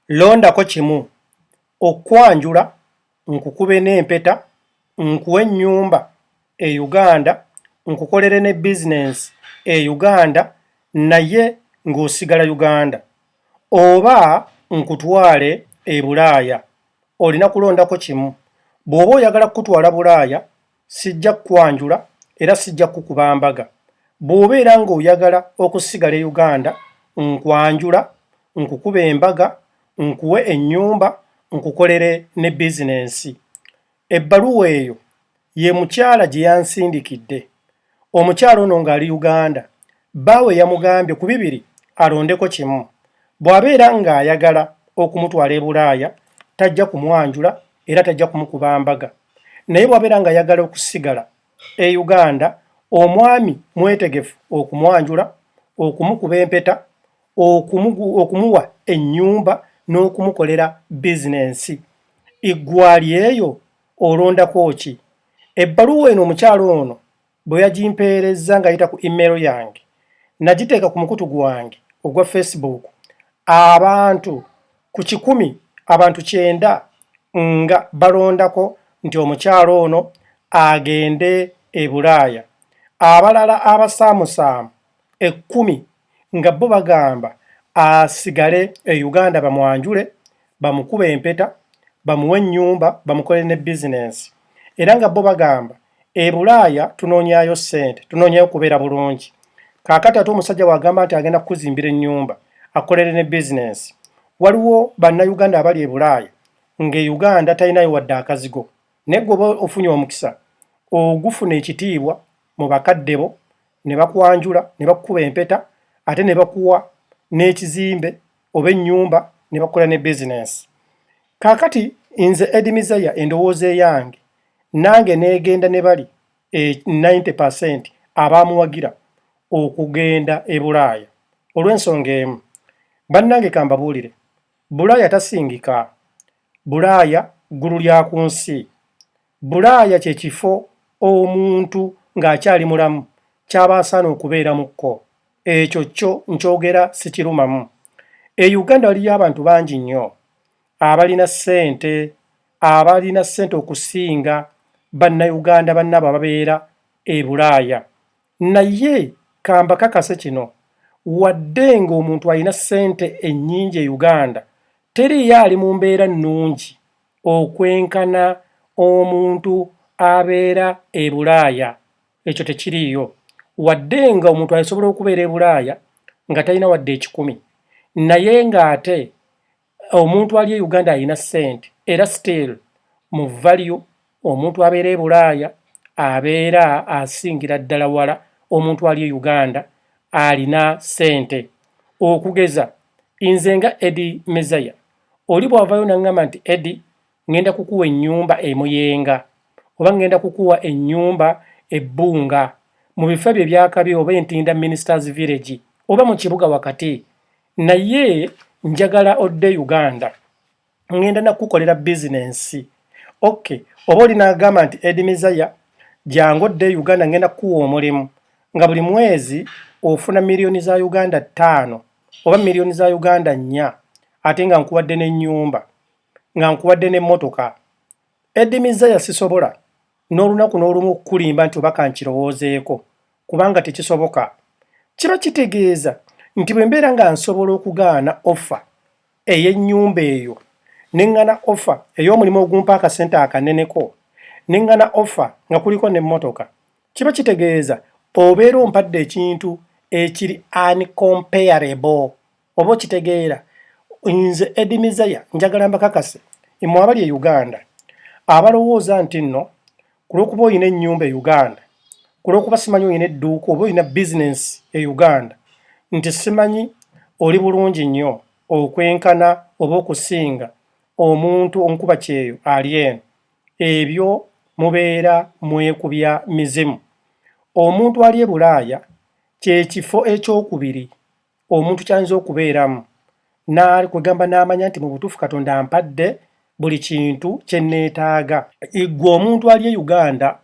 Londako kimu okwanjula nkukube n'empeta nkuwe ennyumba e Uganda nkukolere ne business e Uganda naye ng'osigala Uganda oba nkutwale e Bulaaya. Olina kulondako kimu. Bw'oba oyagala kutwala Bulaaya sijja kwanjula era sijja kukuba mbaga. Bw'oba era ng'oyagala okusigala e Uganda nkwanjula nkukuba embaga nkuwe ennyumba nkukolere ne business. Ebbaluwa eyo ye mukyala gye yansindikidde. Omukyala ono ng'ali Uganda bbaawe yamugambye ku bibiri alondeko kimu. Bw'abeera ng'ayagala okumutwala e Bulaaya tajja kumwanjula era tajja kumukuba mbaga. Naye bw'abeera ng'ayagala okusigala e Uganda omwami mwetegefu okumwanjula, okumukuba empeta, okumuwa ennyumba n'okumukolera bizinensi. Eggwali eyo olondako ki? Ebbaluwa eno omukyalo ono bwe yagimpeerezza ng'ayita ku email yange nagiteeka ku mukutu gwange ogwa Facebook. Abantu ku 100 abantu 9 nga balondako nti omukyalo ono agende e Bulaaya. Abalala abasaamusaamu 10 nga bo bagamba asigale e Uganda bamwanjule, bamukube empeta, bamuwe ennyumba, bamukolere ne business. Era nga bo bagamba e Bulaaya tunoonyaayo ssente, tunoonyaayo kubeera bulungi. Kaakati ate omusajja wagamba nti agenda kukuzimbira ennyumba, akolere ne business. Waliwo bannayuganda abali e Bulaaya ng'e Uganda talinayo wadde akazigo. Naye gwe ofunye omukisa ogufuna ekitiibwa mu bakadde bo ne bakwanjula ne bakukuba empeta ate ne bakuwa n'ekizimbe oba ennyumba ne bakola ne business. Kaakati nze Eddie Mizaya endowooza eyange nange neegenda ne bali 90% abaamuwagira okugenda e Bulaaya. Olw'ensonga emu, bannange kambabuulire, Bulaaya tasingika. Bulaaya ggulu lya ku nsi. Bulaaya kye kifo omuntu ng'akyali mulamu ky'aba asaana okubeeramukko. Ekyo kyo nkyogera sikirumamu. E Uganda waliyo abantu bangi nnyo abalina ssente okusinga bannayuganda bannabo ababeera e Bulaaya. Naye kambakakase kino, wadde ng'omuntu alina ssente ennyingi e Uganda, teriyo ali mu mbeera nnungi okwenkana omuntu abeera e Bulaaya. Ekyo tekiriiyo. Wadde nga omuntu asobola okubeera e Bulaaya nga talina wadde 10, naye ng'ate omuntu ali e Uganda alina ssente era still mu value omuntu abeera e Bulaaya abeera asingira ddala wala omuntu ali e Uganda alina ssente. Okugeza nze nga Eddie Mizaya, oli bw'avaayo n'aŋŋamba nti Eddie ŋŋenda kukuwa ennyumba e Muyenga oba ŋŋenda kukuwa ennyumba e Bbunga mu bifo bye byakabi oba Entinda Ministers Village oba mu kibuga wakati, naye njagala odde Uganda ŋŋenda nakukolera bizinensi. Okay, oba oli n'agamba nti Eddie Mizaya jangu odde Uganda ŋŋenda kukuwa omulimu nga buli mwezi ofuna miliyoni za Uganda 5 oba miliyoni za Uganda 4 ate nga nkuwadde n'ennyumba nga nkuwadde n'emmotoka. Eddie Mizaya sisobola n'olunaku n'olumu okukulimba nti oba kankirowoozeeko kubanga tekisoboka. Kiba kitegeeza nti bwe mbeera nga nsobola okugaana offer ey'ennyumba eyo neŋŋana offer ey'omulimu ogumpa akasente akaneneko neŋŋana offer nga kuliko n'emmotoka, kiba kitegeeza obeera ompadde ekintu ekiri uncomparable. Oba okitegeera, nze Eddie Mizaya njagala mbakakase mmwe abali e Uganda abalowooza nti nno ku lw'okuba olina ennyumba e Uganda, ku lw'okuba simanyi olina edduuka oba olina bizinensi e Uganda, nti simanyi oli bulungi nnyo okwenkana oba okusinga omuntu onkuba kyeyo ali eno. Ebyo mubeera mwekubya mizimu. Omuntu ali e Bulaaya kye kifo ekyokubiri omuntu ky'ayinza okubeeramu kwegamba n'amanya nti mu butuufu Katonda ampadde buli kintu kye neetaaga. Ggwe omuntu ali e Uganda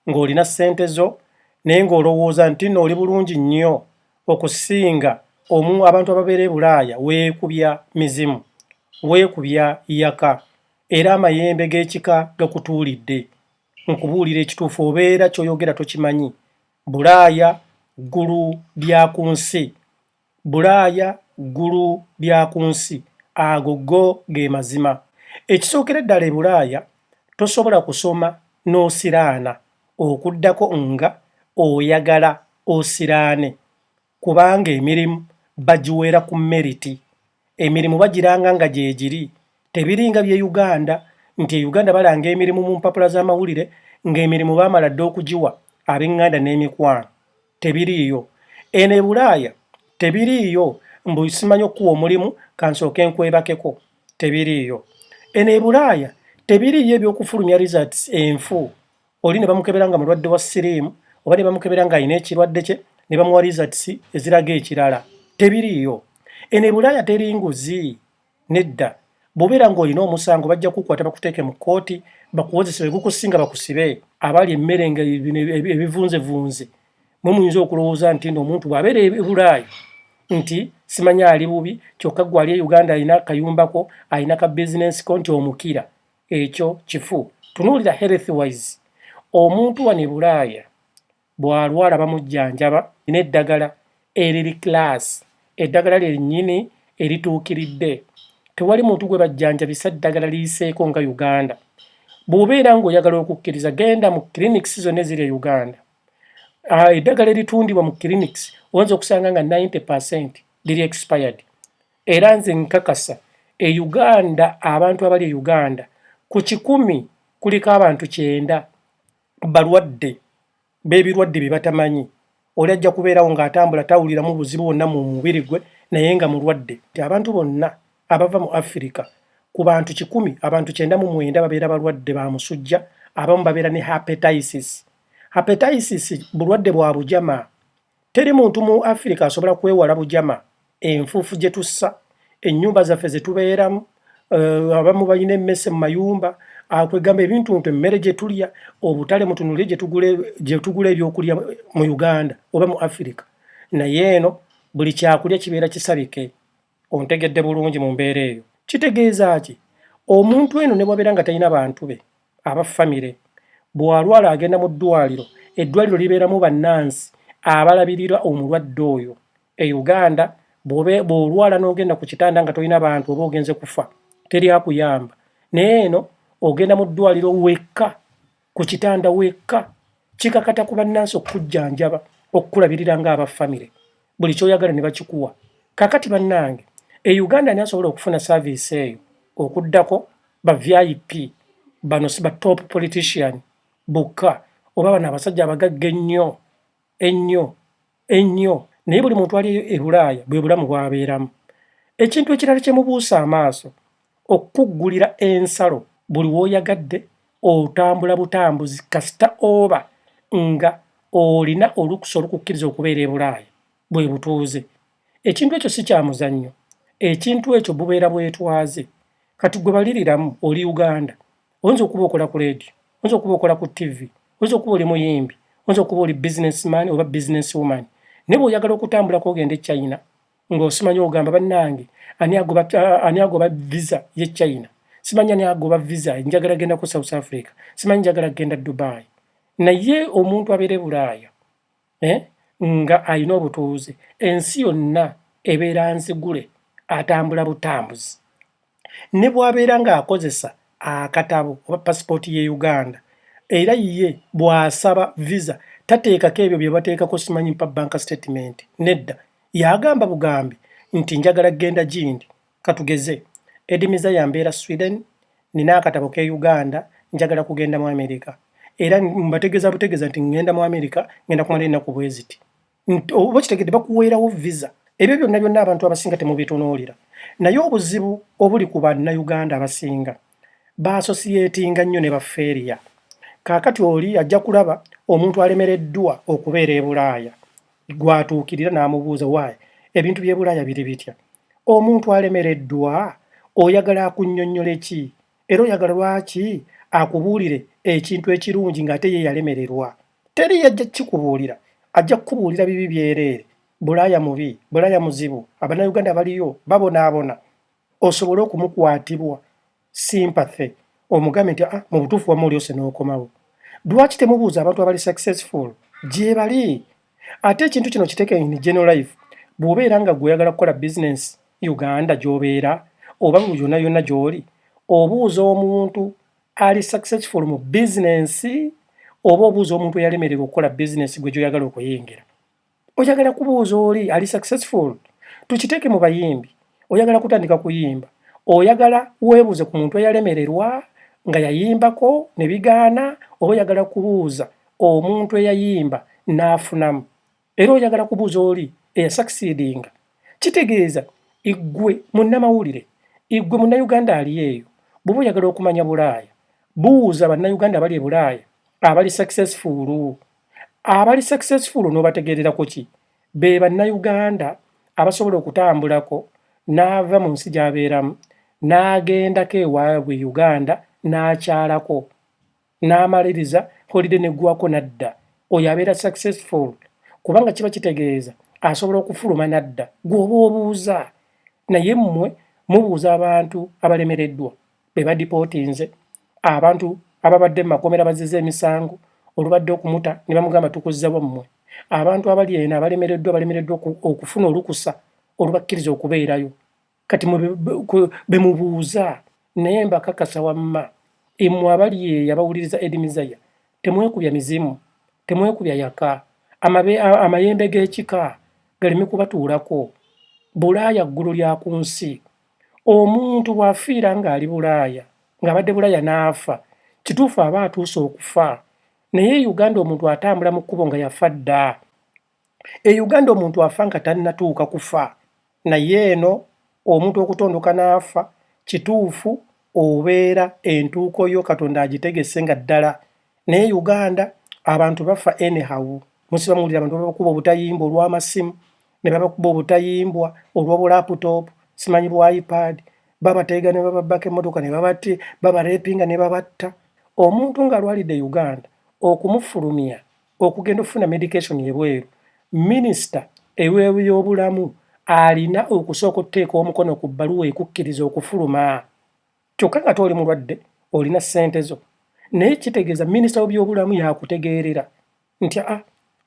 ng'olina ssente zo naye ng'olowooza nti nno oli bulungi nnyo okusinga abantu ababeera e Bulaaya, weekubya mizimu. weekubya yaka era amayembe g'ekika gakutuulidde. Nkubuulira ekituufu obeera ky'oyogera tokimanyi. Bulaaya ggulu lya ku nsi. Bulaaya ggulu lya ku nsi. Ago go ge mazima. Ekisookera ddala e Bulaaya tosobola kusoma n'osiraana okuddako nga oyagala osiraane kubanga emirimu bagiweera ku meriti. Emirimu bagiranga nga gye giri. Tebiringa bye Uganda nti e Uganda balanga emirimu mu mpapula z'amawulire ng'emirimu baamala dda okugiwa ab'eŋŋanda n'emikwano. Tebiriiyo. Eno e Bulaaya tebiriiyo mbu simanyi okuwa omulimu kansooke nkwebakeko. Tebiriiyo. Eno e Bulaaya tebiriiyo ebyokufulumya results enfu. Oli ne bamukebera nga mulwadde wa siriimu oba ne bamukebera ng'alina ekirwadde kye ne bamuwa results eziraga ekirala. Tebiriiyo. Eno e Bulaaya teri nguzi. Nedda. Bw'obeera ng'olina omusango bajja kukwata bakuteeke mu kkooti bakuwozese bwe gukusinga bakusibe. Abali emmere nga ebivunzevunze mwe muyinza okulowooza nti omuntu bw'abeera e Bulaaya nti simanyi ali bubi kyokka gwe ali e Uganda alina akayumbako alina ka bizinensi ko nti omukira. Ekyo kifu. Tunuulira health wise. Omuntu wano e Bulaaya bw'alwala bamujjanjaba n'eddagala eriri class. Eddagala lyennyini erituukiridde. Tewali muntu gwe bajjanjabisa ddagala liyiseeko nga Uganda. Bw'obeera ng'oyagala okukkiriza genda mu clinics zonna eziri e Uganda. Eddagala eritundibwa mu clinics oyinza okusanga nga 90% liri expired. Era nze nkakasa e Uganda abantu abali e Uganda ku 100 kuliko abantu 9 balwadde b'ebirwadde bye batamanyi. Oli ajja kubeerawo ng'atambula tawuliramu buzibu bwonna mu mubiri gwe naye nga mulwadde. Abantu bonna abava mu Africa ku bantu 100 abantu 99 babeera balwadde ba musujja, abamu babeera ne hepatitis. Hepatitis bulwadde bwa bujama. Teri muntu mu Africa asobola kwewala bujama. Enfuufu gye tussa, ennyumba zaffe ze tubeeramu, abamu balina emmese mu mayumba, kwegamba ebintu emmere gye tulya, obutale mutunulire gye tugula ebyokulya mu Uganda oba mu Africa. Naye eno buli kyakulya kibeera kisabike. Ontegedde bulungi mu mbeera eyo. Kitegeeza ki? Omuntu eno ne bwabeera nga talina bantu be aba famire, bw'alwala agenda mu ddwaliro, eddwaliro libeeramu bannansi abalabirira omulwadde oyo. E Uganda bw'olwala n'ogenda ku kitanda nga tolina bantu oba ogenze kufa, teri akuyamba. Naye eno ogenda mu ddwaliro wekka, ku kitanda wekka, kikakata ku bannansi okukujjanjaba, okukulabirira ng'aba famire. Buli ky'oyagala ne bakikuwa. Kakati bannange, e Uganda ani asobola okufuna service eyo okuddako ba VIP, bano si ba top politician bokka, oba bano abasajja abagagga ennyo. Naye buli muntu ali e Bulaaya bwe bulamu bw'abeeramu. Ekintu ekirala kye mubuusa amaaso, okuggulira ensalo buli w'oyagadde otambula butambuzi kasita oba nga olina olukusa olukukkiriza okubeera e Bulaaya bwe butuuze. Ekintu ekyo si kya muzannyo. Ekintu ekyo bubeera bwetwaze. Kati gwe baliriramu oli Uganda, oyinza okuba okola ku radio, oyinza okuba okola ku TV, oyinza okuba oli muyimbi, oyinza okuba oli businessman oba businesswoman. Ne bw'oyagala okutambulako ogenda e China ng'osimanyi ogamba bannange ani agoba visa y'e China, simanyi ani agoba visa njagala genda ku South Africa, simanyi njagala genda Dubai. Naye omuntu abeera e Bulaaya nga alina obutuuze, ensi yonna ebeera nzigule, atambula butambuzi. Ne bw'abeera ng'akozesa akatabo oba pasipooti y'e Uganda, era ye bw'asaba visa tateekako ebyo bye bateekako simanyi mpa bank statement. Nedda, yagamba bugambi nti njagala genda gindi. Katugeze, Edimiza yambeera Sweden, nina akatabo ke Uganda, njagala kugenda mu America. Era mbategeeza butegeeza nti ngenda mu America, ngenda kumala ennaku bwe ziti. Oba kitegedde bakuweerawo visa. Ebyo byonna abantu abasinga temubitunuulira. Naye obuzibu obuli ku bannayuganda abasinga baasosietinga nnyo ne bafeeriya. Kaakati oli ajja kulaba omuntu alemereddwa okubeera e Bulaaya, gwatuukirira n'amubuuza waayi ebintu by'e Bulaaya biri bitya. Omuntu alemereddwa oyagala akunnyonnyole ki? Era oyagala lwaki akubuulire ekintu ekirungi ng'ate ye yalemererwa? Teri yajja kikubuulira, ajja kukubuulira bibi byereere. Bulaaya mubi, Bulaaya muzibu, abannayuganda baliyo babonaabona. osobola okumukwatibwa sympathy omugambe nti mu butuufu wamu oli ose n'okomawo. Lwaki temubuuza abantu abali successful gye bali? Ate ekintu kino kiteeke in general life. Bw'obeera nga gweyagala kukola business Uganda gy'obeera oba mu yonna yonna gy'oli, obuuza omuntu ali successful mu business oba obuuza omuntu eyalemererwa okukola business gwe gy'oyagala okuyingira. Oyagala kubuuza oli ali successful. Tukiteeke mu bayimbi. Oyagala kutandika kuyimba. Oyagala weebuuze ku muntu eyalemererwa nga yayimbako ne bigaana, oba oyagala kubuuza omuntu eyayimba n'afunamu. Era oyagala kubuuza oli eyasucceedinga. Kitegeeza iggwe munnamawulire, iggwe munnayuganda ali eyo, bw'oba oyagala okumanya Bulaaya, buuza bannayuganda abali e Bulaaya abali successful. Abali successful n'obategeererako ki? Be bannayuganda abasobola okutambulako n'ava mu nsi gy'abeeramu n'agendako ewaabwe Uganda n'akyalako n'amaliriza holiday neggwako n'adda. Oyo abeera successful kubanga kiba kitegeeza asobola okufuluma n'adda. Gw'oba obuuza. Naye mmwe mubuuza abantu abalemereddwa be badipootinze, abantu ababadde mu makomera bazizza emisango olubadde okumuta ne bamugamba tukuzza wammwe, abantu abali eno abalemereddwa okufuna olukusa olubakkiriza okubeerayo. Kati be mubuuza. Naye mbakakasa wamma mmwe abali eyo abawuliriza Edmisaya, temwekubya mizimu, temwekubya yaka, amayembe g'ekika galeme kubatuulako. Bulaaya ggulu lya ku nsi. Omuntu bw'afiira ng'ali Bulaaya, ng'abadde Bulaaya n'afa, kituufu aba atuuse okufa. Naye Uganda omuntu atambula mu kkubo nga yafa dda. Uganda omuntu afa nga tannatuuka kufa. Naye eno omuntu okutondoka n'afa, kituufu obeera entuuko yo Katonda agitegese nga ddala. Naye Uganda abantu bafa anyhow. Musiba muwulira abantu babakuba obutayimbwa olw'amasimu, ne babakuba obutayimbwa olw'obulaputopu, simanyi bwa iPad, babateega ne bababbako emmotoka ne babatti, babareepinga ne babatta. Omuntu ng'alwalidde Uganda okumufulumya okugenda okufuna medication ebweru, minisita ew'ebyobulamu alina okusooka okuteeka omukono ku bbaluwa ekukkiriza okufuluma. Kyokka nga toli mulwadde olina ssente zo. Naye kitegeeza minisita w'ebyobulamu yakutegeerera nti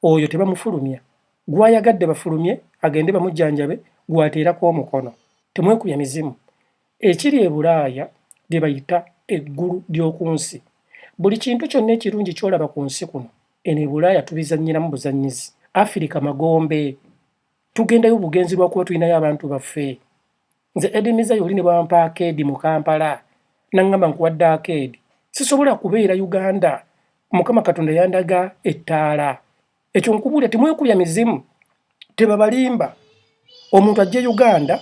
oyo tebamufulumya, gwayagadde bafulumye agende bamujjanjabe, gwateerako omukono. Temwekubya mizimu. Ekiri e Bulaaya bye bayita eggulu ly'oku nsi. Buli kintu kyonna ekirungi ky'olaba ku nsi kuno eno e Bulaaya tubizannyiramu buzannyizi. Afirika magombe. Tugendayo bugenzi lwa kuba tulinayo abantu baffe. Nze Edmisaya oli ne bampa akeedi mu Kampala n'angamba nkuwadde akeedi, sisobola kubeera Uganda. Mukama Katonda yandaga ettaala. Ekyo nkubuulira temwekubya mizimu. Tebabalimba. Omuntu ajja Uganda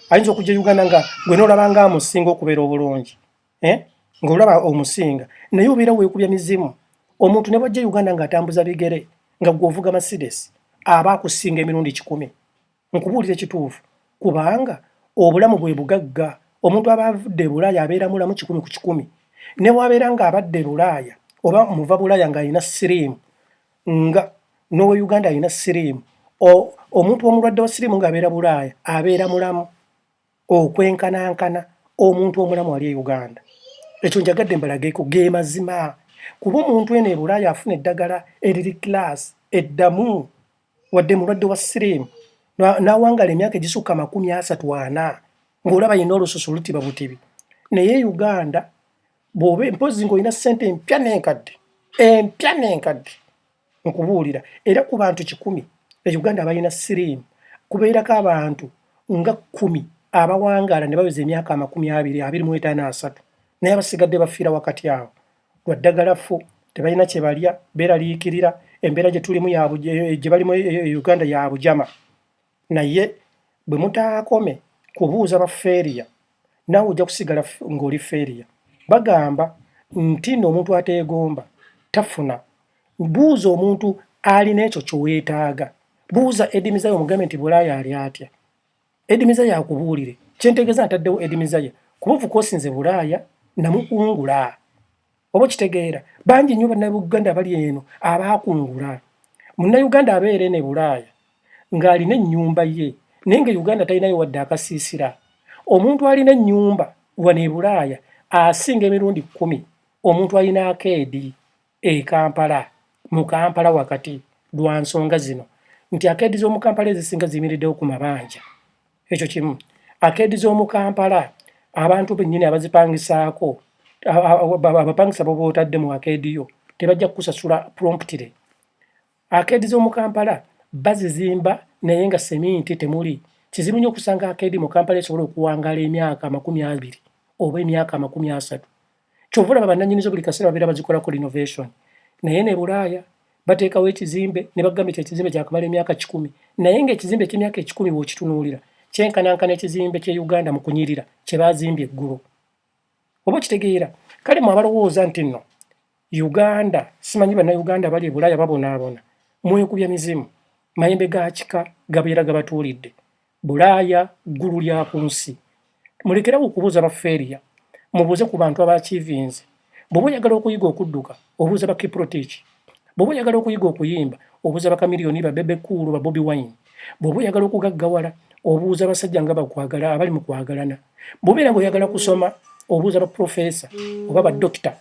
ayinza okujja Uganda nga gwe n'olaba nga amusinga okubeera obulungi, ng'olaba omusinga, naye obeera weekubya mizimu. Omuntu ne bwajja Uganda ng'atambuza bigere nga gw'ovuga Mercedes aba akusinga emirundi 10. Nkubuulira ekituufu kubanga obulamu bwe bugagga. Omuntu aba avudde e Bulaaya abeera mulamu 10 ku 10. Ne bw'abeera ng'abadde e Bulaaya oba muva Bulaaya ng'alina siriimu nga n'owe Uganda alina siriimu, omuntu omulwadde wa siriimu ng'abeera Bulaaya abeera mulamu okwenkanankana omuntu omulamu ali e Uganda. Ekyo njagadde mbalageeko ge mazima. Kuba omuntu eno e Bulaaya afuna eddagala eriri class eddamu wadde mulwadde wa siriimu n'awangala emyaka egisukka 30-40 ng'olaba yina olususu lutiba butibi. Naye Uganda bw'oba mpozi ng'olina ssente empya n'enkadde, nkubuulira era ku bantu 10 e Uganda abalina siriimu kubeerako abantu nga 10 abawangaala ne baweza emyaka 20-25, naye abasigadde bafiira wakati awo. Lwa ddagala ffu tebalina kye balya, beeraliikirira embeera gye tulimu gye balimu e Uganda ya bujama. Naye bwe mutaakome kubuuza bafeeriya, naawe ojja kusigala ng'oli feeriya. Bagamba nti n'omuntu ateegomba tafuna. Buuza omuntu alina ekyo ky'oweetaaga. Buuza Edmisaya omugambe nti Bulaaya ali atya. Edmisaya akubuulire. Kyentegeeza ataddewo Edmisaya kuba ovuka osinze Bulaaya namukungula. Oba kitegeera bangi nnyo bannayuganda abali eno abaakungula. Munnayuganda abeera ne Bulaaya ng'alina ennyumba ye naye nga Uganda talinayo wadde akasiisira. omuntu alina ennyumba wano e Bulaaya asinga emirundi 10 omuntu alina akeedi e Kampala, mu Kampala wakati, lwa nsonga zino nti akeedi z'omu Kampala ezisinga ziyimiriddewo ku mabanja. Ekyo kimu. Akeedi z'omu Kampala abantu bennyini abazipangisaako, abapangisa bo bootadde mu akeedi yo tebajja kukusasula promptly. Akeedi z'omu Kampala bazizimba naye nga seminti temuli. Kizibu nnyo okusanga akeedi mu Kampala esobola okuwangaala emyaka 20 oba emyaka 30. Kyova olaba bannannyini zo buli kaseera babeera bazikolako renovation. Naye ne Bulaaya bateekawo ekizimbe ne bagamba nti ekizimbe kyakamala emyaka 10, naye ng'ekizimbe ky'emyaka 10 bw'okitunuulira kyenkanankana ekizimbe ky'e Uganda mu kunyirira kye baazimbye eggulo. Oba okitegeera? Kale mmwe abalowooza nti nno Uganda, simanyi bannayuganda bali e Bulaaya babonaabona, mwekubya mizimu, mayembe ga kika gabeera gabatuulidde. Bulaaya ggulu lya ku nsi. Mulekerawo okubuuza baffeeriya, mubuuze ku bantu abaakiivinze. Bw'oba oyagala okuyiga okudduka, obuuza ba Kiprotich. Bw'oba oyagala okuyiga okuyimba, obuuza ba Chameleone, ba Bebe Cool, ba Bobi Wine. Bw'oba oyagala okugaggawala, obuuza basajja nga bakwagala abali mu kwagalana. Bw'obeera ng'oyagala kusoma, obuuza ba professor oba ba doctor.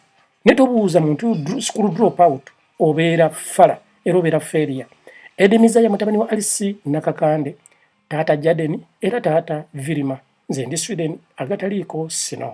Ne tobuuza muntu school drop out, obeera fala era obeera failure. Edimiza ya mutabani wa Alisi Nakakande, taata Jaden era taata Virima. Nze ndi Sweden agataliiko sino.